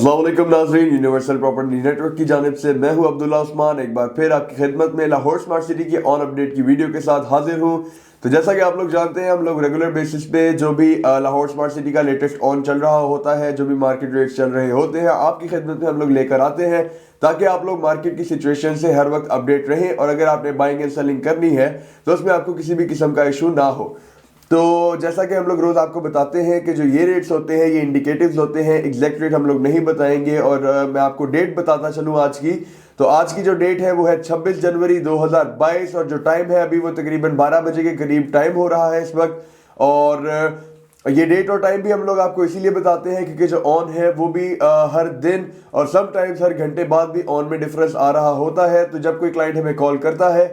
अस्सलाम वालेकुम नाज़रीन, यूनिवर्सल प्रॉपर्टी नेटवर्क की जानिब से मैं हूं अब्दुल्ला उस्मान। एक बार फिर आपकी खिदमत में लाहौर स्मार्ट सिटी की ऑन अपडेट की वीडियो के साथ हाजिर हूं। तो जैसा कि आप लोग जानते हैं, हम लोग रेगुलर बेसिस पे जो भी लाहौर स्मार्ट सिटी का लेटेस्ट ऑन चल रहा होता है, जो भी मार्केट रेट्स चल रहे होते हैं, आपकी खिदमत में हम लोग लेकर आते हैं ताकि आप लोग मार्केट की सिचुएशन से हर वक्त अपडेट रहें और अगर आपने बाइंग एंड सेलिंग करनी है तो उसमें आपको किसी भी किस्म का इशू ना हो। तो जैसा कि हम लोग रोज आपको बताते हैं कि जो ये रेट्स होते हैं ये इंडिकेटिव्स होते हैं, एग्जैक्ट रेट हम लोग नहीं बताएंगे। और मैं आपको डेट बताता चलूँ आज की। तो आज की जो डेट है वो है 26 जनवरी 2022 और जो टाइम है अभी वो तकरीबन 12 बजे के करीब टाइम हो रहा है इस वक्त। और ये डेट और टाइम भी हम लोग आपको इसीलिए बताते हैं क्योंकि जो ऑन है वो भी हर दिन और समटाइम्स हर घंटे बाद भी ऑन में डिफरेंस आ रहा होता है। तो जब कोई क्लाइंट हमें कॉल करता है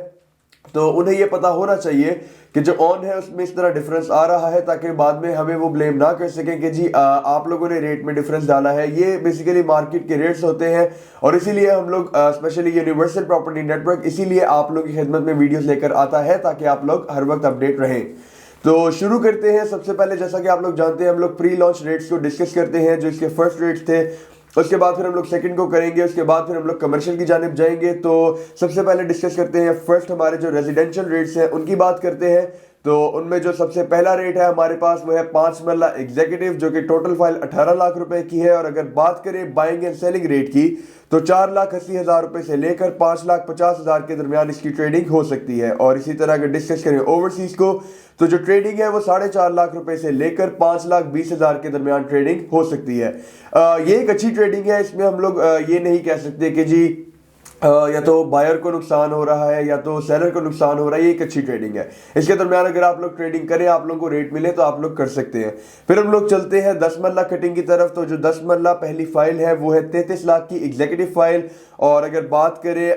तो उन्हें ये पता होना चाहिए कि जो ऑन है उसमें इस तरह डिफरेंस आ रहा है, ताकि बाद में हमें वो ब्लेम ना कर सकें कि जी आप लोगों ने रेट में डिफरेंस डाला है। ये बेसिकली मार्केट के रेट्स होते हैं और इसीलिए हम लोग स्पेशली यूनिवर्सल प्रॉपर्टी नेटवर्क इसीलिए आप लोगों की खिदमत में वीडियोस लेकर आता है ताकि आप लोग हर वक्त अपडेट रहें। तो शुरू करते हैं। सबसे पहले जैसा कि आप लोग जानते हैं, हम लोग प्री लॉन्च रेट्स को डिस्कस करते हैं, जो इसके फर्स्ट रेट्स थे। उसके बाद फिर हम लोग सेकंड को करेंगे, उसके बाद फिर हम लोग कमर्शियल की जानिब जाएंगे। तो सबसे पहले डिस्कस करते हैं फर्स्ट हमारे जो रेजिडेंशियल रेट्स हैं उनकी बात करते हैं। तो उनमें जो सबसे पहला रेट है हमारे पास वो है 5 मरला एग्जीक्यूटिव, जो कि टोटल फाइल 18 लाख रुपए की है। और अगर बात करें बाइंग एंड सेलिंग रेट की तो 4,80,000 रुपए से लेकर 5,50,000 के दरमियान इसकी ट्रेडिंग हो सकती है। और इसी तरह अगर डिस्कस करें ओवरसीज को तो जो ट्रेडिंग है वो 4.5 लाख रुपए से लेकर 5,20,000 के दरमियान ट्रेडिंग हो सकती है। ये एक अच्छी ट्रेडिंग है। इसमें हम लोग ये नहीं कह सकते कि जी या तो बायर को नुकसान हो रहा है या तो सेलर को नुकसान हो रहा है। ये एक अच्छी ट्रेडिंग है। इसके दरमियान अगर आप लोग ट्रेडिंग करें, आप लोगों को रेट मिले तो आप लोग कर सकते हैं। फिर हम लोग चलते हैं 10 मरला कटिंग की तरफ। तो जो 10 मरला पहली फाइल है वो है 33 लाख की एग्जीक्यूटिव फाइल। और अगर बात करें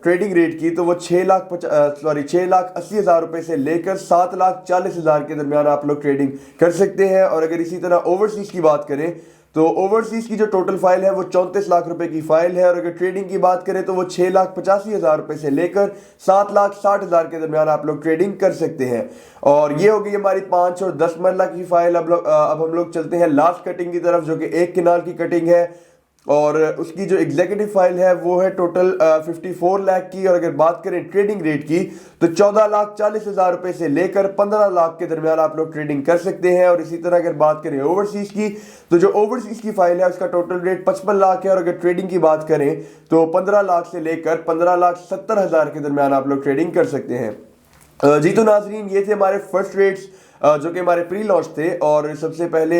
ट्रेडिंग रेट की तो वो 6,80,000 रुपए से लेकर 7,40,000 के दरमियान आप लोग ट्रेडिंग कर सकते हैं। और अगर इसी तरह ओवरसीज की बात करें तो ओवरसीज की जो टोटल फाइल है वो 34 लाख रुपए की फाइल है। और अगर ट्रेडिंग की बात करें तो वो 6,85,000 रुपए से लेकर 7,60,000 के दरमियान आप लोग ट्रेडिंग कर सकते हैं। और ये हो गई हमारी 5 और 10 मरला की फाइल। अब हम लोग चलते हैं लास्ट कटिंग की तरफ, जो कि 1 किनाल की कटिंग है। और उसकी जो एग्जीक्यूटिव फाइल है वो है टोटल 54 लाख की। और अगर बात करें ट्रेडिंग रेट की तो 14,40,000 रुपए से लेकर 15 लाख के दरमियान आप लोग ट्रेडिंग कर सकते हैं। और इसी तरह अगर बात करें ओवरसीज की तो जो ओवरसीज की फाइल है उसका टोटल रेट 55 लाख है। और अगर ट्रेडिंग की बात करें तो 15 लाख से लेकर 15,70,000 के दरमियान आप लोग ट्रेडिंग कर सकते हैं। जी तो नाजरीन, ये थे हमारे फर्स्ट रेट्स जो कि हमारे प्री लॉन्च थे। और सबसे पहले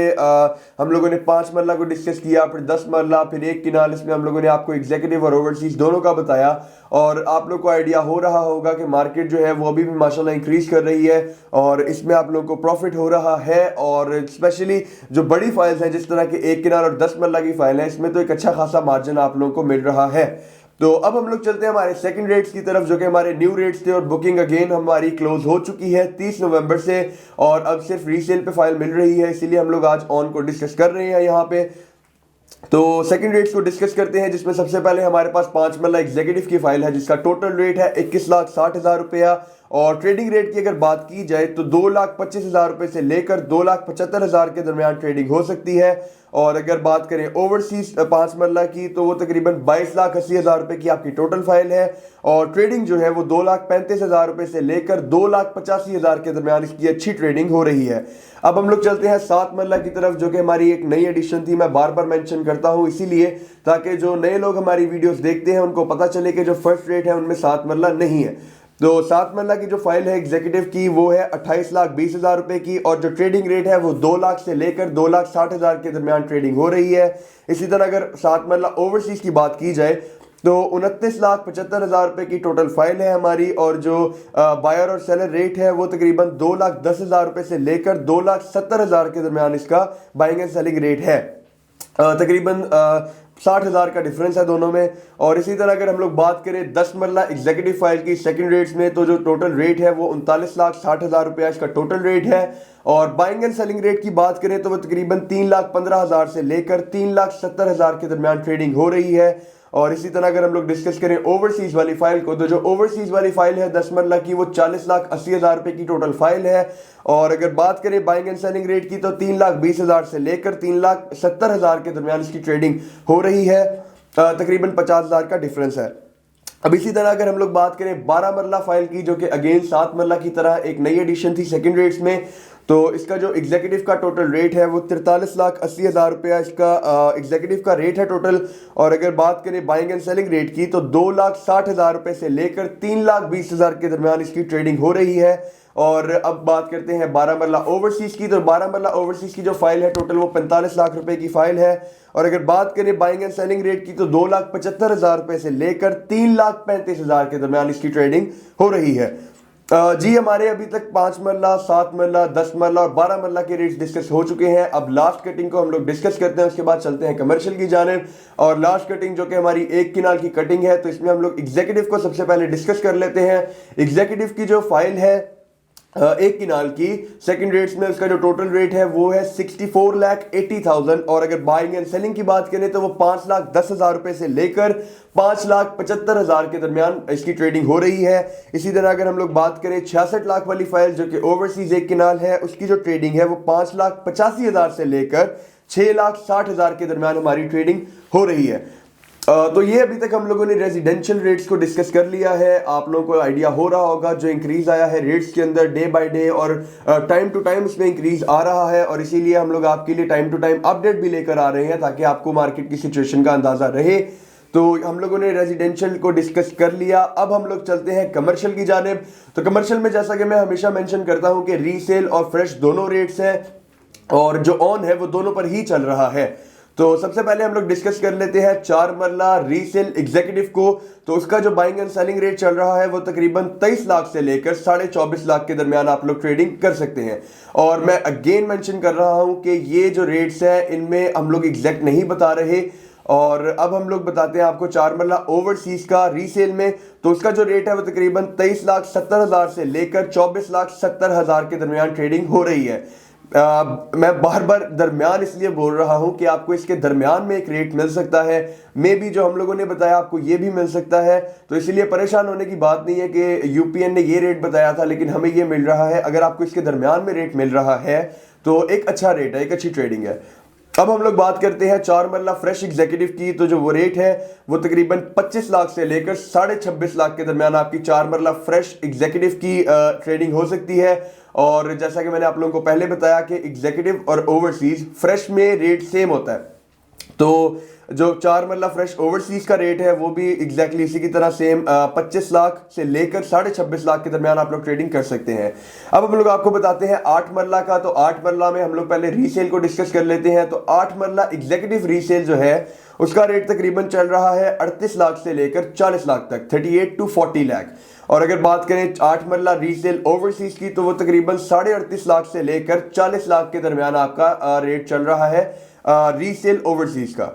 हम लोगों ने 5 मरला को डिस्कस किया, फिर 10 मरला, फिर 1 किनाल। इसमें हम लोगों ने आपको एग्जीक्यूटिव और ओवरसीज दोनों का बताया। और आप लोग को आइडिया हो रहा होगा कि मार्केट जो है वो अभी भी माशाल्लाह इंक्रीज कर रही है और इसमें आप लोगों को प्रॉफिट हो रहा है। और स्पेशली जो बड़ी फाइल्स हैं जिस तरह के 1 किनाल और 10 मरला की फाइल है, इसमें तो एक अच्छा खासा मार्जिन आप लोगों को मिल रहा है। तो अब हम लोग चलते हैं हमारे सेकंड रेट्स की तरफ, जो कि हमारे न्यू रेट्स थे। और बुकिंग अगेन हमारी क्लोज हो चुकी है 30 नवंबर से और अब सिर्फ रीसेल पे फाइल मिल रही है, इसीलिए हम लोग आज ऑन को डिस्कस कर रहे हैं यहाँ पे। तो सेकंड रेट्स को डिस्कस करते हैं, जिसमें सबसे पहले हमारे पास 5 मरला एग्जीक्यूटिव की फाइल है जिसका टोटल रेट है 21,60,000 रुपया। और ट्रेडिंग रेट की अगर बात की जाए तो 2,25,000 रुपए से लेकर 2,75,000 के दरमियान ट्रेडिंग हो सकती है। और अगर बात करें ओवरसीज 5 मरला की तो वो तकरीबन 22,80,000 रुपए की आपकी टोटल फाइल है। और ट्रेडिंग जो है वो 2,35,000 रुपए से लेकर 2,85,000 के दरमियान इसकी अच्छी ट्रेडिंग हो रही है। अब हम लोग चलते हैं 7 मरला की तरफ, जो कि हमारी एक नई एडिशन थी। मैं बार बार मेंशन करता हूं इसीलिए ताकि जो नए लोग हमारी वीडियोस देखते हैं उनको पता चले कि जो फर्स्ट रेट है उनमें 7 मरला नहीं है। तो 7 मरला की जो फाइल है एग्जीक्यूटिव की वो है 28,20,000 रुपए की। और जो ट्रेडिंग रेट है वो 2 लाख से लेकर 2,60,000 के दरमियान ट्रेडिंग हो रही है। इसी तरह अगर 7 मरला ओवरसीज की बात की जाए तो 29,75,000 रुपए की टोटल फाइल है हमारी। और जो बायर और सेलर रेट है वो तकरीबन 2,10,000 रुपए से लेकर 2,70,000 के दरमियान इसका बाइंग एंड सेलिंग रेट है। तकरीबन 60,000 का डिफरेंस है दोनों में। और इसी तरह अगर हम लोग बात करें 10 मरला एग्जीक्यूटिव फाइल की सेकंड रेट्स में तो जो टोटल रेट है वो 39,60,000 रुपया इसका टोटल रेट है। और बाइंग एंड सेलिंग रेट की बात करें तो वो तकरीबन 3,15,000 से लेकर 3,70,000 के दरमियान ट्रेडिंग हो रही है। और इसी तरह अगर हम लोग डिस्कस करें ओवरसीज वाली फाइल को, तो जो ओवरसीज वाली फाइल है 10 मरला की, वो 40,80,000 रुपए की टोटल फाइल है। और अगर बात करें बाइंग एंड सेलिंग रेट की, तो 3,20,000 से लेकर 3,70,000 के दरमियान इसकी ट्रेडिंग हो रही है। तकरीबन 50,000 का डिफरेंस है। अब इसी तरह अगर हम लोग बात करें 12 मरला फाइल की, जो कि अगेन 7 मरला की तरह एक नई एडिशन थी सेकंड रेट्स में, तो इसका जो एग्जीक्यूटिव का टोटल रेट है वो 43,80,000 रुपया इसका एग्जीक्यूटिव का रेट है टोटल। और अगर बात करें बाइंग एंड सेलिंग रेट की, तो 2,60,000 रुपए से लेकर 3,20,000 के दरमियान इसकी ट्रेडिंग हो रही है। और अब बात करते हैं 12 मरला ओवरसीज की, तो 12 मरला ओवरसीज की जो फाइल है टोटल वो 45 लाख रुपए की फाइल है। और अगर बात करें बाइंग एंड सेलिंग रेट की, तो 2,75,000 रुपए से लेकर 3,35,000 के दरमियान इसकी ट्रेडिंग हो रही है। जी हमारे अभी तक 5 मरला, 7 मरला, 10 मरला और 12 मरला के रेट्स डिस्कस हो चुके हैं। अब लास्ट कटिंग को हम लोग डिस्कस करते हैं, उसके बाद चलते हैं कमर्शियल की जानिब। और लास्ट कटिंग जो कि हमारी 1 किनाल की कटिंग है, तो इसमें हम लोग एग्जीक्यूटिव को सबसे पहले डिस्कस कर लेते हैं। एग्जीक्यूटिव की जो फाइल है 1 किनाल की सेकंड रेट्स में, उसका जो टोटल रेट है वो है 64,80,000। और अगर बाइंग एंड सेलिंग की बात करें तो वो 5,10,000 रुपए से लेकर 5,75,000 के दरमियान इसकी ट्रेडिंग हो रही है। इसी तरह अगर हम लोग बात करें 66 लाख वाली फाइल जो कि ओवरसीज 1 किनाल है, उसकी जो ट्रेडिंग है वो 5,85,000 से लेकर 6,60,000 के दरमियान हमारी ट्रेडिंग हो रही है। तो ये अभी तक हम लोगों ने रेजिडेंशियल रेट्स को डिस्कस कर लिया है। आप लोगों को आइडिया हो रहा होगा जो इंक्रीज आया है रेट्स के अंदर डे बाय डे, और टाइम टू टाइम इसमें इंक्रीज आ रहा है। और इसीलिए हम लोग आपके लिए टाइम टू टाइम अपडेट भी लेकर आ रहे हैं ताकि आपको मार्केट की सिचुएशन का अंदाजा रहे। तो हम लोगों ने रेजिडेंशियल को डिस्कस कर लिया। अब हम लोग चलते हैं कमर्शियल की जानिब। तो कमर्शियल में जैसा कि मैं हमेशा मेंशन करता हूं कि रीसेल और फ्रेश दोनों रेट्स हैं, और जो ऑन है वो दोनों पर ही चल रहा है। तो सबसे पहले हम लोग डिस्कस कर लेते हैं 4 मरला रीसेल एग्जीक्यूटिव को। तो उसका जो बाइंग एंड सेलिंग रेट चल रहा है वो तकरीबन 23 लाख से लेकर 24.5 लाख के दरमियान आप लोग ट्रेडिंग कर सकते हैं। और मैं अगेन मेंशन कर रहा हूं कि ये जो रेट्स हैं इनमें हम लोग एग्जैक्ट नहीं बता रहे। और अब हम लोग बताते हैं आपको 4 मरला ओवरसीज का रीसेल में। तो उसका जो रेट है वो तकरीबन 23,70,000 से लेकर 24,70,000 के दरमियान ट्रेडिंग हो रही है। मैं बार बार दरमियान इसलिए बोल रहा हूं कि आपको इसके दरमियान में एक रेट मिल सकता है, मे बी जो हम लोगों ने बताया आपको ये भी मिल सकता है। तो इसलिए परेशान होने की बात नहीं है कि यूपीएन ने ये रेट बताया था लेकिन हमें ये मिल रहा है। अगर आपको इसके दरमियान में रेट मिल रहा है तो एक अच्छा रेट है, एक अच्छी ट्रेडिंग है। अब हम लोग बात करते हैं 4 मरला फ्रेश एग्जीक्यूटिव की। तो जो वो रेट है वो तकरीबन 25 लाख से लेकर 26.5 लाख के दरमियान आपकी 4 मरला फ्रेश एग्जीक्यूटिव की ट्रेडिंग हो सकती है। और जैसा कि मैंने आप लोगों को पहले बताया कि एग्जीक्यूटिव और ओवरसीज फ्रेश में रेट सेम होता है। तो जो 4 मरला फ्रेश ओवरसीज का रेट है वो भी एग्जैक्टली इसी की तरह सेम 25 लाख से लेकर 26.5 लाख के दरमियान आप लोग ट्रेडिंग कर सकते हैं। अब हम लोग आपको बताते हैं 8 मरला का। तो 8 मरला में हम लोग पहले रीसेल को डिस्कस कर लेते हैं। तो 8 मरला एग्जीक्यूटिव रीसेल जो है उसका रेट तकरीबन चल रहा है 38 लाख से लेकर 40 लाख तक, 38 to 40 लाख। और अगर बात करें 8 मरला रीसेल ओवरसीज की तो वो तकरीबन 38.5 लाख से लेकर 40 लाख के दरमियान आपका रेट चल रहा है रीसेल ओवरसीज का।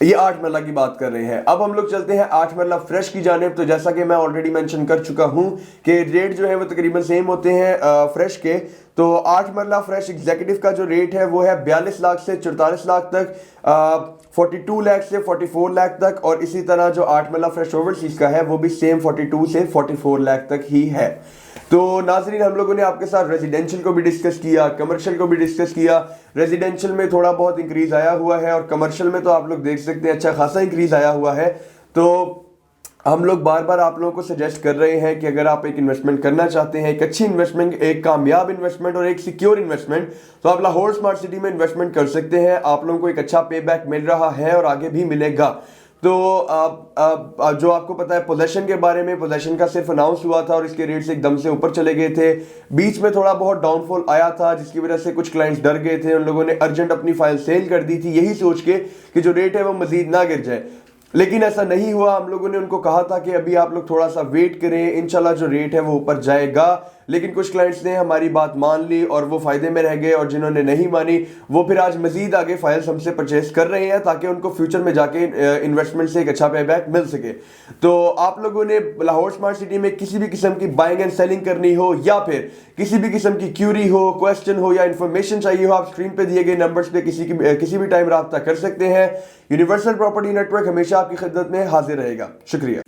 ये 8 मरला की बात कर रहे हैं। अब हम लोग चलते हैं 8 मरला फ्रेश की जानिब। तो जैसा कि मैं ऑलरेडी मेंशन कर चुका हूं कि रेट जो है वो तकरीबन सेम होते हैं फ्रेश के। तो 8 मरला फ्रेश एग्जीक्यूटिव का जो रेट है वो है 42 लाख से 44 लाख तक, 42 लाख से 44 लाख तक। और इसी तरह जो 8 मरला फ्रेश ओवरसीज का है वो भी सेम 42 से 44 लाख तक ही है। तो नाजरीन हम लोगों ने आपके साथ रेजिडेंशियल को भी डिस्कस किया, कमर्शियल को भी डिस्कस किया। रेजिडेंशियल में थोड़ा बहुत इंक्रीज आया हुआ है और कमर्शियल में तो आप लोग देख सकते हैं अच्छा खासा इंक्रीज आया हुआ है। तो हम लोग बार बार आप लोगों को सजेस्ट कर रहे हैं कि अगर आप एक इन्वेस्टमेंट करना चाहते हैं, एक अच्छी इन्वेस्टमेंट, एक कामयाब इन्वेस्टमेंट और एक सिक्योर इन्वेस्टमेंट, तो आप लाहौर स्मार्ट सिटी में इन्वेस्टमेंट कर सकते हैं। आप लोगों को एक अच्छा पे बैक मिल रहा है और आगे भी मिलेगा। तो जो आपको पता है पोजेशन के बारे में, पोजेशन का सिर्फ अनाउंस हुआ था और इसके रेट्स एकदम से ऊपर चले गए थे। बीच में थोड़ा बहुत डाउनफॉल आया था जिसकी वजह से कुछ क्लाइंट्स डर गए थे, उन लोगों ने अर्जेंट अपनी फाइल सेल कर दी थी यही सोच के कि जो रेट है वो मजीद ना गिर जाए। लेकिन ऐसा नहीं हुआ। हम लोगों ने उनको कहा था कि अभी आप लोग थोड़ा सा वेट करें, इंशाल्लाह जो रेट है वो ऊपर जाएगा। लेकिन कुछ क्लाइंट्स ने हमारी बात मान ली और वो फायदे में रह गए, और जिन्होंने नहीं मानी वो फिर आज मजीद आगे फाइल्स हमसे परचेस कर रहे हैं ताकि उनको फ्यूचर में जाके इन्वेस्टमेंट से एक अच्छा पेबैक मिल सके। तो आप लोगों ने लाहौर स्मार्ट सिटी में किसी भी किस्म की बाइंग एंड सेलिंग करनी हो या फिर किसी भी किस्म की क्यूरी हो, क्वेश्चन हो या इंफॉर्मेशन चाहिए हो, आप स्क्रीन पे दिए गए नंबर्स पे किसी भी टाइम राब्ता कर सकते हैं। यूनिवर्सल प्रॉपर्टी नेटवर्क हमेशा आपकी खिदमत में हाजिर रहेगा। शुक्रिया।